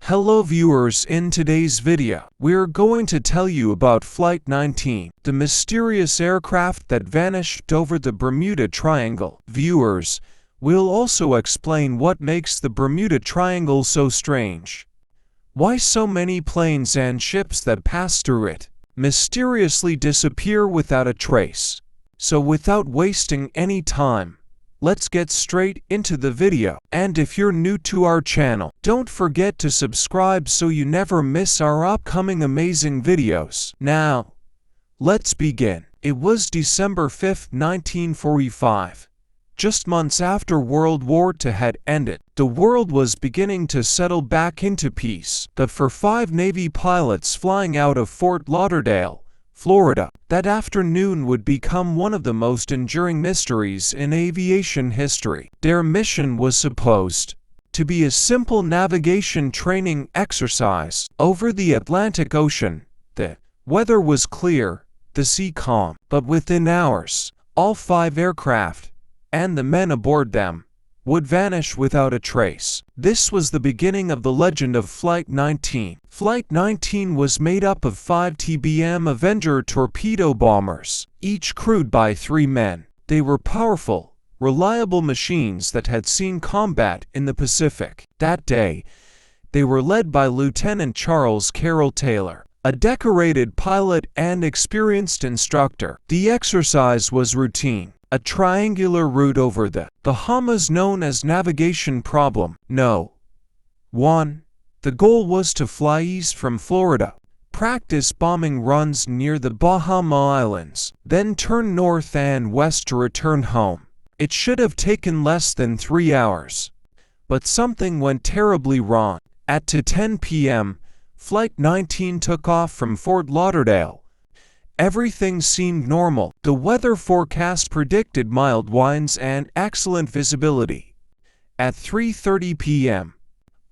Hello viewers, in today's video, we're going to tell you about Flight 19, the mysterious aircraft that vanished over the Bermuda Triangle. Viewers, we'll also explain what makes the Bermuda Triangle so strange. Why so many planes and ships that pass through it mysteriously disappear without a trace. So without wasting any time, let's get straight into the video. And if you're new to our channel, don't forget to subscribe so you never miss our upcoming amazing videos. Now, let's begin. It was December 5, 1945. Just months after World War II had ended, the world was beginning to settle back into peace. But for 5 Navy pilots flying out of Fort Lauderdale, Florida, that afternoon would become one of the most enduring mysteries in aviation history. Their mission was supposed to be a simple navigation training exercise over the Atlantic Ocean. The weather was clear, the sea calm, but within hours, all 5 aircraft, and the men aboard them, would vanish without a trace. This was the beginning of the legend of Flight 19. Flight 19 was made up of 5 TBM Avenger torpedo bombers, each crewed by 3 men. They were powerful, reliable machines that had seen combat in the Pacific. That day, they were led by Lieutenant Charles Carroll Taylor, a decorated pilot and experienced instructor. The exercise was routine. A triangular route over the Bahamas known as navigation problem. No. 1. The goal was to fly east from Florida, practice bombing runs near the Bahama Islands, then turn north and west to return home. It should have taken less than 3 hours. But something went terribly wrong. At 10 p.m., Flight 19 took off from Fort Lauderdale. Everything seemed normal. The weather forecast predicted mild winds and excellent visibility. At 3:30 p.m.,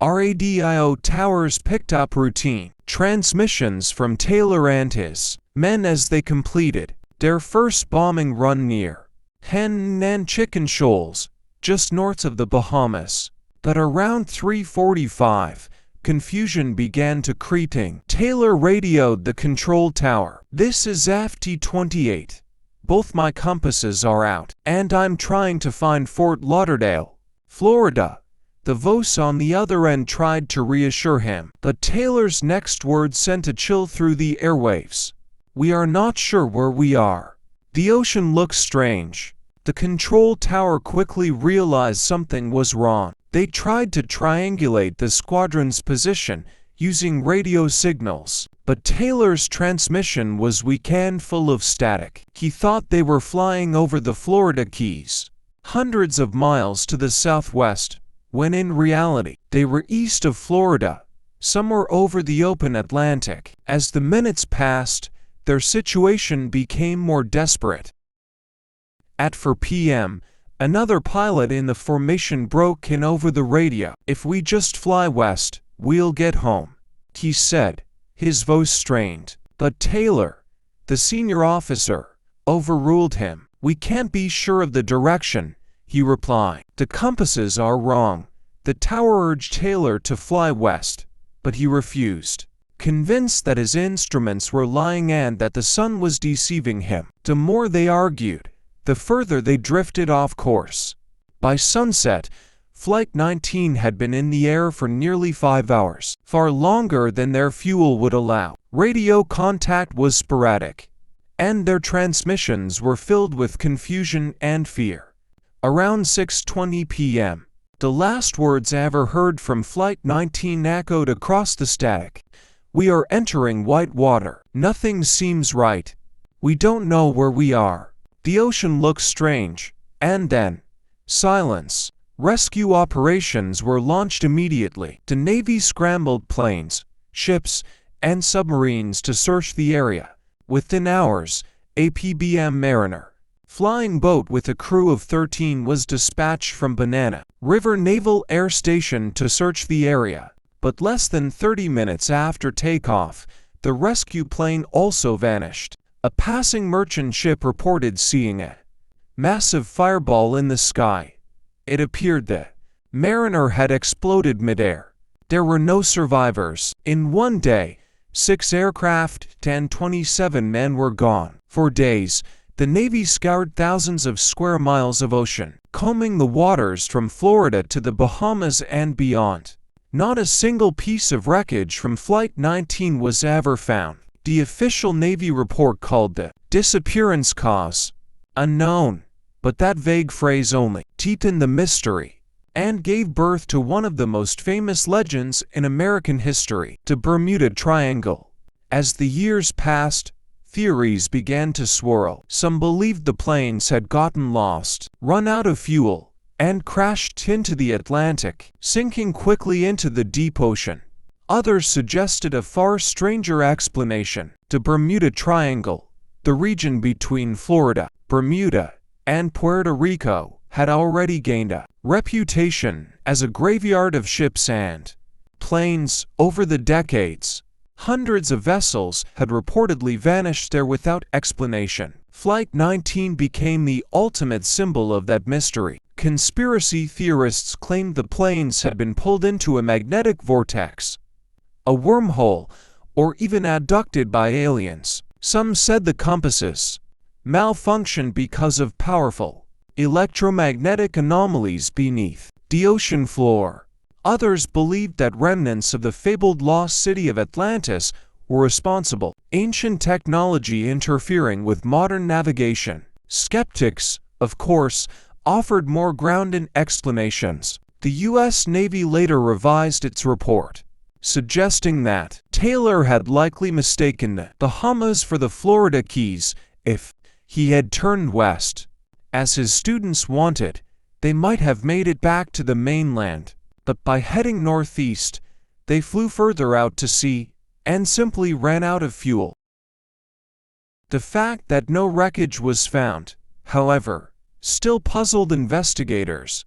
radio towers picked up routine transmissions from Taylor and his men as they completed their first bombing run near Hen and Chicken Shoals, just north of the Bahamas. But around 3:45, confusion began to creep in. Taylor radioed the control tower. "This is FT-28. Both my compasses are out, and I'm trying to find Fort Lauderdale, Florida." The voice on the other end tried to reassure him, but Taylor's next words sent a chill through the airwaves. "We are not sure where we are. The ocean looks strange." The control tower quickly realized something was wrong. They tried to triangulate the squadron's position using radio signals, but Taylor's transmission was weak and full of static. He thought they were flying over the Florida Keys, hundreds of miles to the southwest, when in reality, they were east of Florida, somewhere over the open Atlantic. As the minutes passed, their situation became more desperate. At 4 p.m., another pilot in the formation broke in over the radio. "If we just fly west, we'll get home," he said, his voice strained. But Taylor, the senior officer, overruled him. "We can't be sure of the direction," he replied. "The compasses are wrong." The tower urged Taylor to fly west, but he refused, convinced that his instruments were lying and that the sun was deceiving him. The more they argued, the further they drifted off course. By sunset, Flight 19 had been in the air for nearly 5 hours, far longer than their fuel would allow. Radio contact was sporadic, and their transmissions were filled with confusion and fear. Around 6:20 p.m., the last words ever heard from Flight 19 echoed across the static. "We are entering white water. Nothing seems right. We don't know where we are. The ocean looks strange." And then, silence. Rescue operations were launched immediately. The Navy scrambled planes, ships, and submarines to search the area. Within hours, a TBM Mariner, flying boat with a crew of 13, was dispatched from Banana River Naval Air Station to search the area. But less than 30 minutes after takeoff, the rescue plane also vanished. A passing merchant ship reported seeing a massive fireball in the sky. It appeared the Mariner had exploded midair. There were no survivors. In one day, 6 aircraft and 27 men were gone. For days, the Navy scoured thousands of square miles of ocean, combing the waters from Florida to the Bahamas and beyond. Not a single piece of wreckage from Flight 19 was ever found. The official Navy report called the disappearance cause unknown, but that vague phrase only deepened the mystery and gave birth to one of the most famous legends in American history, the Bermuda Triangle. As the years passed, theories began to swirl. Some believed the planes had gotten lost, run out of fuel, and crashed into the Atlantic, sinking quickly into the deep ocean. Others suggested a far stranger explanation. The Bermuda Triangle, the region between Florida, Bermuda, and Puerto Rico, had already gained a reputation as a graveyard of ships and planes. Over the decades, hundreds of vessels had reportedly vanished there without explanation. Flight 19 became the ultimate symbol of that mystery. Conspiracy theorists claimed the planes had been pulled into a magnetic vortex, a wormhole, or even abducted by aliens. Some said the compasses malfunctioned because of powerful electromagnetic anomalies beneath the ocean floor. Others believed that remnants of the fabled lost city of Atlantis were responsible, ancient technology interfering with modern navigation. Skeptics, of course, offered more grounded explanations. The U.S. Navy later revised its report, suggesting that Taylor had likely mistaken the Bahamas for the Florida Keys. If he had turned west, as his students wanted, they might have made it back to the mainland. But by heading northeast, they flew further out to sea and simply ran out of fuel. The fact that no wreckage was found, however, still puzzled investigators.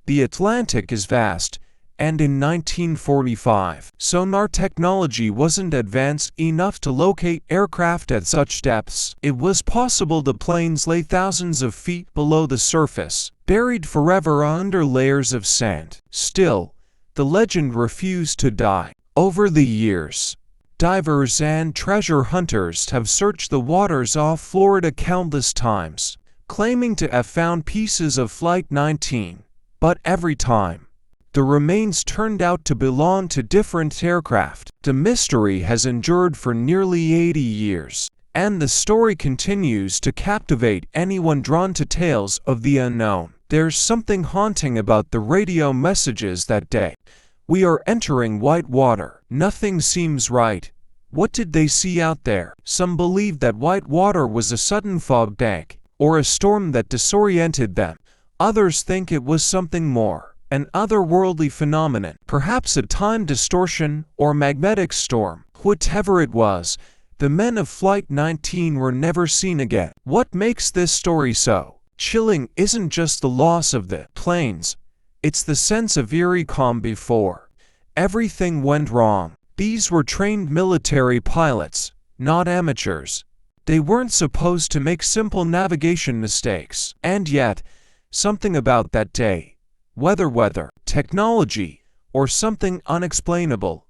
The Atlantic is vast, and in 1945, sonar technology wasn't advanced enough to locate aircraft at such depths. It was possible the planes lay thousands of feet below the surface, buried forever under layers of sand. Still, the legend refused to die. Over the years, divers and treasure hunters have searched the waters off Florida countless times, claiming to have found pieces of Flight 19. But every time, the remains turned out to belong to different aircraft. The mystery has endured for nearly 80 years, and the story continues to captivate anyone drawn to tales of the unknown. There's something haunting about the radio messages that day. "We are entering white water. Nothing seems right. What did they see out there?" Some believe that white water was a sudden fog bank, or a storm that disoriented them. Others think it was something more, an otherworldly phenomenon, perhaps a time distortion or magnetic storm. Whatever it was, the men of Flight 19 were never seen again. What makes this story so chilling isn't just the loss of the planes, it's the sense of eerie calm before everything went wrong. These were trained military pilots, not amateurs. They weren't supposed to make simple navigation mistakes. And yet, something about that day, weather, technology, or something unexplainable,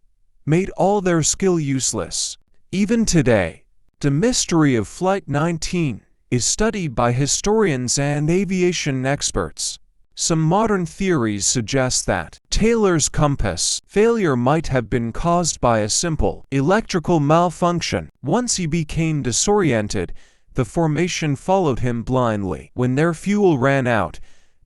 made all their skill useless. Even today, the mystery of Flight 19 is studied by historians and aviation experts. Some modern theories suggest that Taylor's compass failure might have been caused by a simple electrical malfunction. Once he became disoriented, the formation followed him blindly. When their fuel ran out,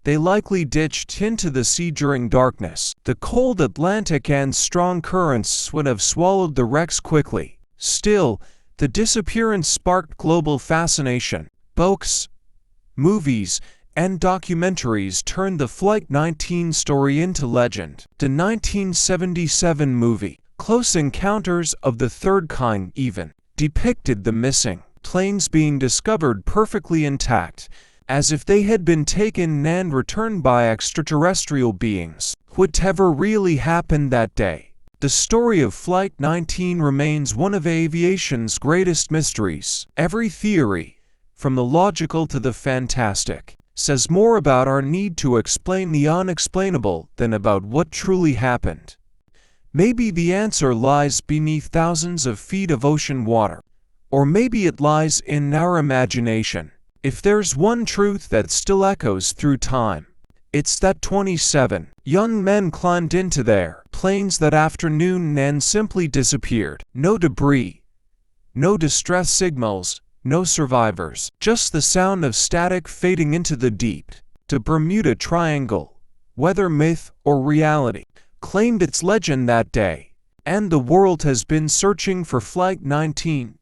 they likely ditched into the sea during darkness. The cold Atlantic and strong currents would have swallowed the wrecks quickly. Still, the disappearance sparked global fascination. Books, movies, and documentaries turned the Flight 19 story into legend. The 1977 movie, Close Encounters of the Third Kind, even depicted the missing planes being discovered perfectly intact, as if they had been taken and returned by extraterrestrial beings. Whatever really happened that day, the story of Flight 19 remains one of aviation's greatest mysteries. Every theory, from the logical to the fantastic, says more about our need to explain the unexplainable than about what truly happened. Maybe the answer lies beneath thousands of feet of ocean water. Or maybe it lies in our imagination. If there's one truth that still echoes through time, it's that 27 young men climbed into their planes that afternoon and simply disappeared. No debris, no distress signals, no survivors. Just the sound of static fading into the deep. The Bermuda Triangle, whether myth or reality, claimed its legend that day, and the world has been searching for Flight 19